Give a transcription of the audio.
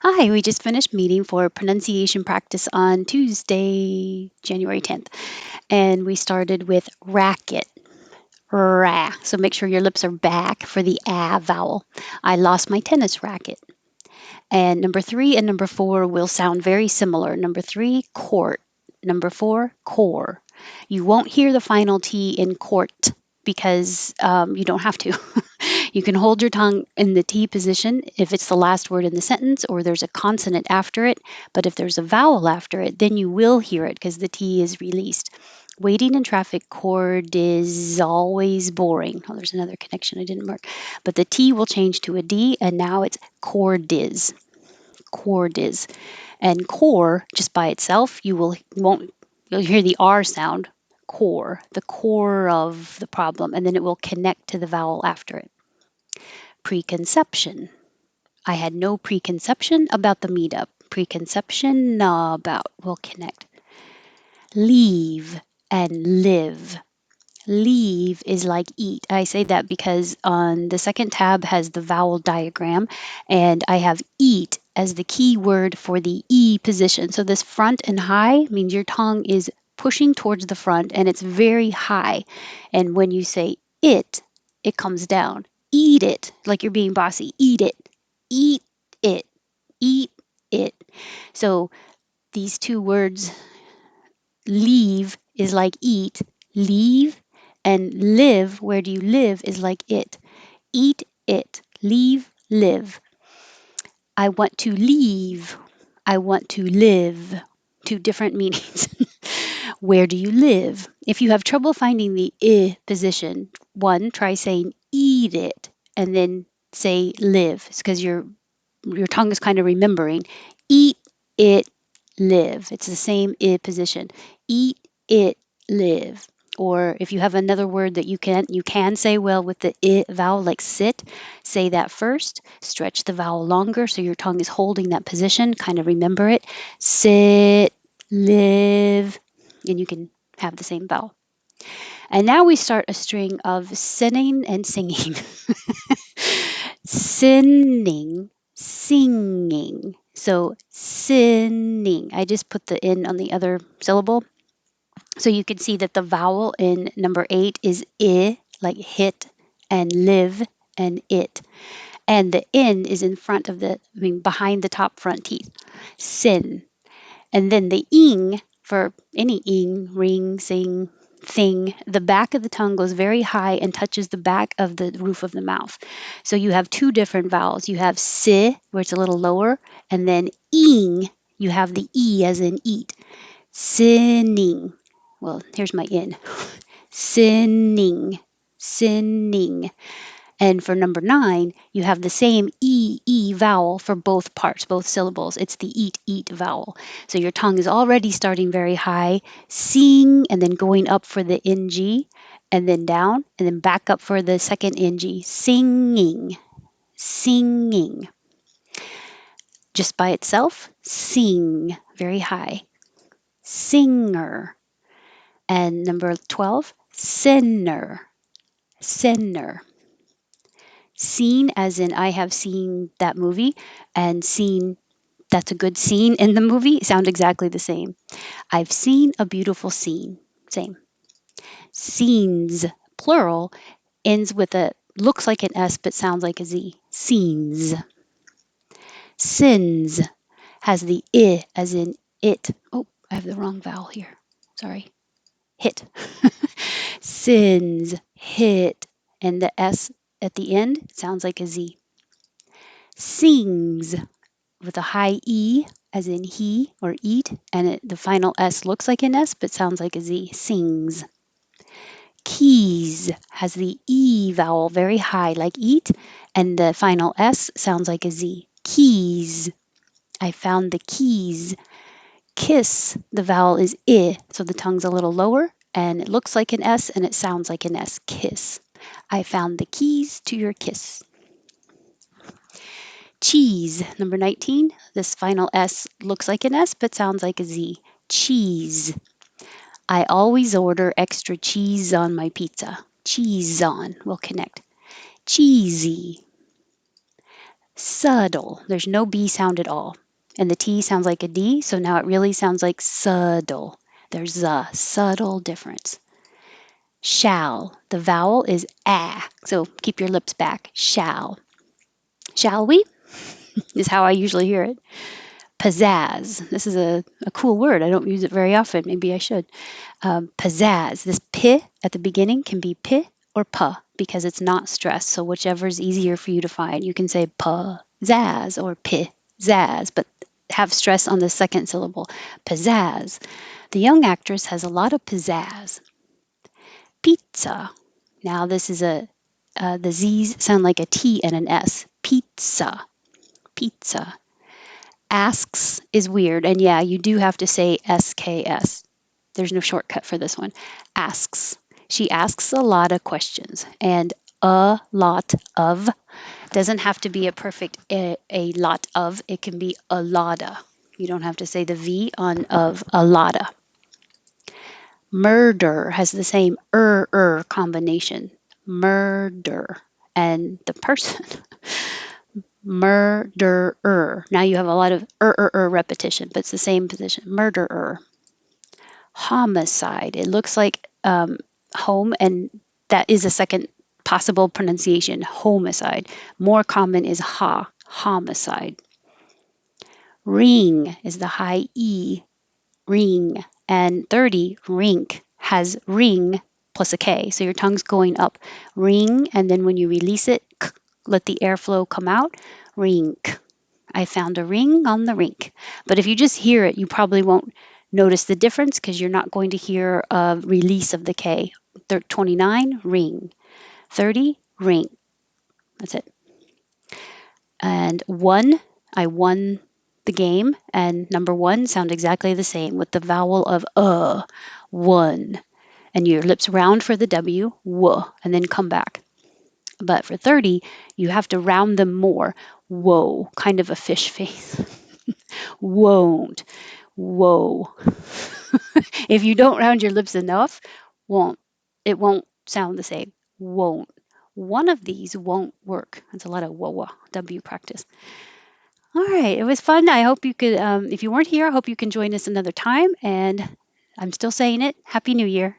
Hi, we just finished meeting for pronunciation practice on Tuesday, January 10th, and we started with racket. Ra. So make sure your lips are back for the ah vowel. I lost my tennis racket. And number 3 and number 4 will sound very similar. Number 3, court. Number 4, core. You won't hear the final T in court because you don't have to. You can hold your tongue in the T position if it's the last word in the sentence or there's a consonant after it. But if there's a vowel after it, then you will hear it because the T is released. Waiting in traffic court is always boring. Oh, there's another connection I didn't mark. But the T will change to a D, and now it's cordiz. Cordiz. And core, just by itself, you'll hear the R sound. Core, the core of the problem, and then it will connect to the vowel after it. Preconception. I had no preconception about the meetup. Preconception about will connect. Leave and live. Leave is like eat. I say that because on the second tab has the vowel diagram, and I have eat as the key word for the E position. So this front and high means your tongue is pushing towards the front and it's very high. And when you say it comes down. Eat it, like you're being bossy. Eat it. Eat it. Eat it. So these two words, leave is like eat, leave, and live, where do you live, is like it. Eat it, leave, live. I want to leave. I want to live. Two different meanings. Where do you live? If you have trouble finding the I position, one, try saying eat it and then say live. It's because your tongue is kind of remembering. Eat it, live. It's the same I position. Eat it, live. Or if you have another word that you can say well with the I vowel, like sit, say that first. Stretch the vowel longer so your tongue is holding that position. Kind of remember it. Sit, live, and you can have the same vowel. And now we start a string of sinning and singing. Sinning, singing. So sinning. I just put the in on the other syllable. So you can see that the vowel in number 8 is I, like hit, and live, and it. And the in is in front of behind the top front teeth. Sin. And then the ing, for any ing, ring, sing, thing, the back of the tongue goes very high and touches the back of the roof of the mouth. So you have two different vowels. You have si, where it's a little lower, and then ing, you have the e as in eat. Sinning. Well, here's my in. Sinning. Sinning. And for number 9, you have the same E vowel for both parts, both syllables. It's the eat vowel. So your tongue is already starting very high, sing, and then going up for the NG, and then down, and then back up for the second NG. Singing, singing. Just by itself, sing, very high. Singer. And number 12, sinner, sinner. Seen as in I have seen that movie, and seen that's a good scene in the movie sound exactly the same. I've seen a beautiful scene. Same. Scenes, plural, ends with a looks like an S but sounds like a Z. Scenes. Sins has the I as in it. Oh, I have the wrong vowel here. Sorry. Hit. Sins, hit, and the S at the end sounds like a Z. Sings with a high E as in he or eat, and the final S looks like an S but sounds like a Z. Sings. Keys has the E vowel very high like eat, and the final S sounds like a Z. Keys. I found the keys. Kiss, the vowel is I, so the tongue's a little lower, and it looks like an S and it sounds like an S. Kiss. I found the keys to your kiss. Cheese, number 19. This final S looks like an S but sounds like a Z. Cheese. I always order extra cheese on my pizza. Cheese on will connect. Cheesy. Subtle. There's no B sound at all. And the T sounds like a D, so now it really sounds like subtle. There's a subtle difference. Shall. The vowel is ah, so keep your lips back. Shall. Shall we? Is how I usually hear it. Pizzazz. This is a cool word. I don't use it very often. Maybe I should. Pizzazz. This p at the beginning can be p or p because it's not stressed. So whichever is easier for you to find, you can say pizzazz or pizzazz, but have stress on the second syllable. Pizzazz. The young actress has a lot of pizzazz. Pizza. Now this is the Z's sound like a T and an S. Pizza. Pizza. Asks is weird, and yeah, you do have to say SKS. There's no shortcut for this one. Asks. She asks a lot of questions, and a lot of doesn't have to be a perfect a lot of. It can be a lotta. You don't have to say the V on of a lotta. Murder has the same combination. Murder. And the person, murderer. Now you have a lot of repetition, but it's the same position. Murderer. Homicide. It looks like home, and that is a second possible pronunciation. Homicide. More common is homicide. Ring is the high E, ring. And 30, rink, has ring plus a K. So your tongue's going up. Ring, and then when you release it, let the airflow come out. Rink. I found a ring on the rink. But if you just hear it, you probably won't notice the difference because you're not going to hear a release of the K. 29, ring. 30, ring. That's it. And one, I won the game, and number one sound exactly the same with the vowel of one. And your lips round for the W, and then come back. But for 30, you have to round them more. Whoa, kind of a fish face. Won't. Whoa. If you don't round your lips enough, won't. It won't sound the same. Won't. One of these won't work. That's a lot of whoa, W practice. All right, it was fun. I hope you could, if you weren't here, I hope you can join us another time. And I'm still saying it. Happy New Year.